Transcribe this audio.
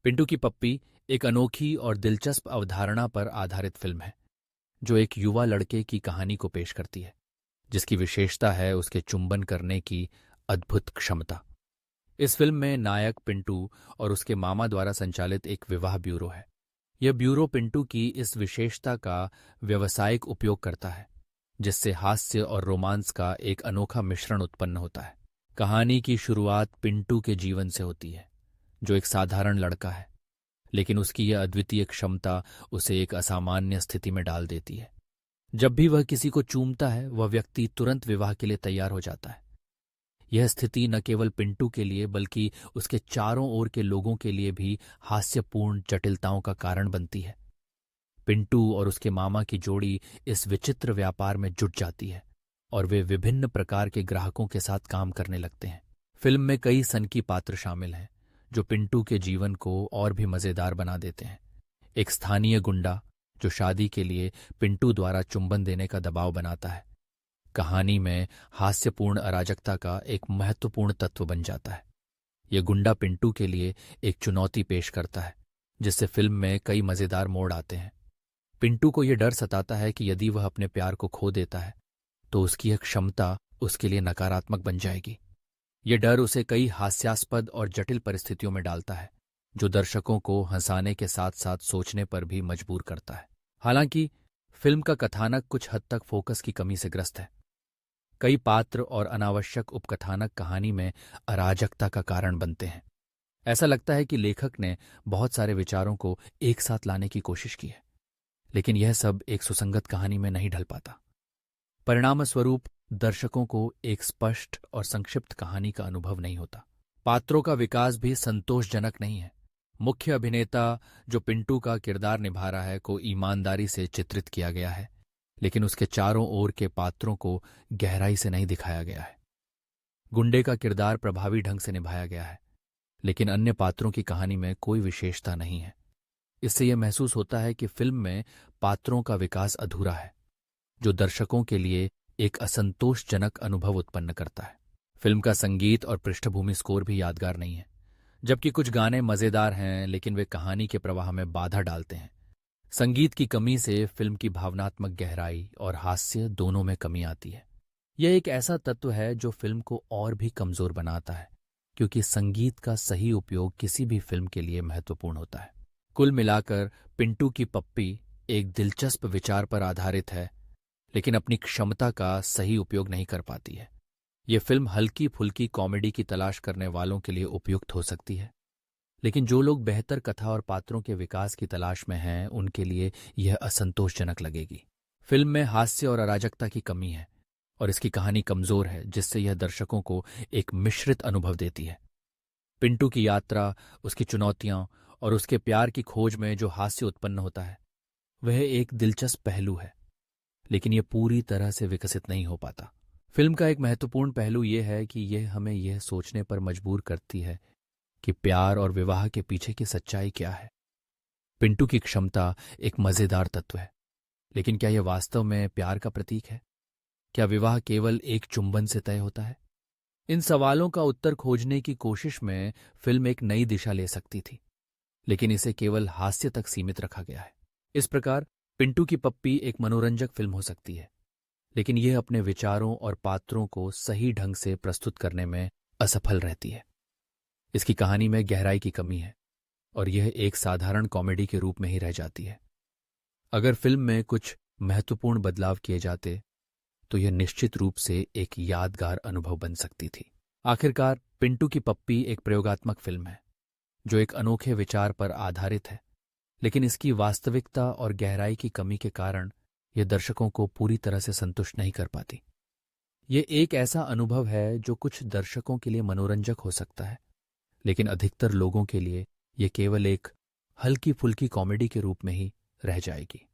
पिंटू की पप्पी एक अनोखी और दिलचस्प अवधारणा पर आधारित फिल्म है जो एक युवा लड़के की कहानी को पेश करती है जिसकी विशेषता है उसके चुंबन करने की अद्भुत क्षमता। इस फिल्म में नायक पिंटू और उसके मामा द्वारा संचालित एक विवाह ब्यूरो है। यह ब्यूरो पिंटू की इस विशेषता का व्यावसायिक उपयोग करता है जिससे हास्य और रोमांस का एक अनोखा मिश्रण उत्पन्न होता है। कहानी की शुरुआत पिंटू के जीवन से होती है जो एक साधारण लड़का है, लेकिन उसकी यह अद्वितीय क्षमता उसे एक असामान्य स्थिति में डाल देती है। जब भी वह किसी को चूमता है वह व्यक्ति तुरंत विवाह के लिए तैयार हो जाता है। यह स्थिति न केवल पिंटू के लिए बल्कि उसके चारों ओर के लोगों के लिए भी हास्यपूर्ण जटिलताओं का कारण बनती है। पिंटू और उसके मामा की जोड़ी इस विचित्र व्यापार में जुट जाती है और वे विभिन्न प्रकार के ग्राहकों के साथ काम करने लगते हैं। फिल्म में कई सनकी पात्र शामिल हैं जो पिंटू के जीवन को और भी मजेदार बना देते हैं। एक स्थानीय गुंडा जो शादी के लिए पिंटू द्वारा चुंबन देने का दबाव बनाता है, कहानी में हास्यपूर्ण अराजकता का एक महत्वपूर्ण तत्व बन जाता है। यह गुंडा पिंटू के लिए एक चुनौती पेश करता है जिससे फिल्म में कई मजेदार मोड़ आते हैं। पिंटू को यह डर सताता है कि यदि वह अपने प्यार को खो देता है तो उसकी यह क्षमता उसके लिए नकारात्मक बन जाएगी। यह डर उसे कई हास्यास्पद और जटिल परिस्थितियों में डालता है जो दर्शकों को हंसाने के साथ साथ सोचने पर भी मजबूर करता है। हालांकि फिल्म का कथानक कुछ हद तक फोकस की कमी से ग्रस्त है। कई पात्र और अनावश्यक उपकथानक कहानी में अराजकता का कारण बनते हैं। ऐसा लगता है कि लेखक ने बहुत सारे विचारों को एक साथ लाने की कोशिश की है, लेकिन यह सब एक सुसंगत कहानी में नहीं ढल पाता। परिणामस्वरूप दर्शकों को एक स्पष्ट और संक्षिप्त कहानी का अनुभव नहीं होता। पात्रों का विकास भी संतोषजनक नहीं है। मुख्य अभिनेता जो पिंटू का किरदार निभा रहा है को ईमानदारी से चित्रित किया गया है, लेकिन उसके चारों ओर के पात्रों को गहराई से नहीं दिखाया गया है। गुंडे का किरदार प्रभावी ढंग से निभाया गया है, लेकिन अन्य पात्रों की कहानी में कोई विशेषता नहीं है। इससे यह महसूस होता है कि फिल्म में पात्रों का विकास अधूरा है, जो दर्शकों के लिए एक असंतोषजनक अनुभव उत्पन्न करता है। फिल्म का संगीत और पृष्ठभूमि स्कोर भी यादगार नहीं है। जबकि कुछ गाने मजेदार हैं, लेकिन वे कहानी के प्रवाह में बाधा डालते हैं। संगीत की कमी से फिल्म की भावनात्मक गहराई और हास्य दोनों में कमी आती है। यह एक ऐसा तत्व है जो फिल्म को और भी कमजोर बनाता है, क्योंकि संगीत का सही उपयोग किसी भी फिल्म के लिए महत्वपूर्ण होता है। कुल मिलाकर पिंटू की पप्पी एक दिलचस्प विचार पर आधारित है, लेकिन अपनी क्षमता का सही उपयोग नहीं कर पाती है। यह फिल्म हल्की फुल्की कॉमेडी की तलाश करने वालों के लिए उपयुक्त हो सकती है, लेकिन जो लोग बेहतर कथा और पात्रों के विकास की तलाश में हैं उनके लिए यह असंतोषजनक लगेगी। फिल्म में हास्य और अराजकता की कमी है और इसकी कहानी कमजोर है, जिससे यह दर्शकों को एक मिश्रित अनुभव देती है। पिंटू की यात्रा, उसकी चुनौतियां और उसके प्यार की खोज में जो हास्य उत्पन्न होता है वह एक दिलचस्प पहलू है, लेकिन यह पूरी तरह से विकसित नहीं हो पाता। फिल्म का एक महत्वपूर्ण पहलू यह है कि यह हमें यह सोचने पर मजबूर करती है कि प्यार और विवाह के पीछे की सच्चाई क्या है। पिंटू की क्षमता एक मजेदार तत्व है, लेकिन क्या यह वास्तव में प्यार का प्रतीक है? क्या विवाह केवल एक चुंबन से तय होता है? इन सवालों का उत्तर खोजने की कोशिश में फिल्म एक नई दिशा ले सकती थी, लेकिन इसे केवल हास्य तक सीमित रखा गया है। इस प्रकार पिंटू की पप्पी एक मनोरंजक फिल्म हो सकती है, लेकिन यह अपने विचारों और पात्रों को सही ढंग से प्रस्तुत करने में असफल रहती है। इसकी कहानी में गहराई की कमी है और यह एक साधारण कॉमेडी के रूप में ही रह जाती है। अगर फिल्म में कुछ महत्वपूर्ण बदलाव किए जाते तो यह निश्चित रूप से एक यादगार अनुभव बन सकती थी। आखिरकार पिंटू की पप्पी एक प्रयोगात्मक फिल्म है जो एक अनोखे विचार पर आधारित है, लेकिन इसकी वास्तविकता और गहराई की कमी के कारण यह दर्शकों को पूरी तरह से संतुष्ट नहीं कर पाती। यह एक ऐसा अनुभव है जो कुछ दर्शकों के लिए मनोरंजक हो सकता है, लेकिन अधिकतर लोगों के लिए यह केवल एक हल्की फुल्की कॉमेडी के रूप में ही रह जाएगी।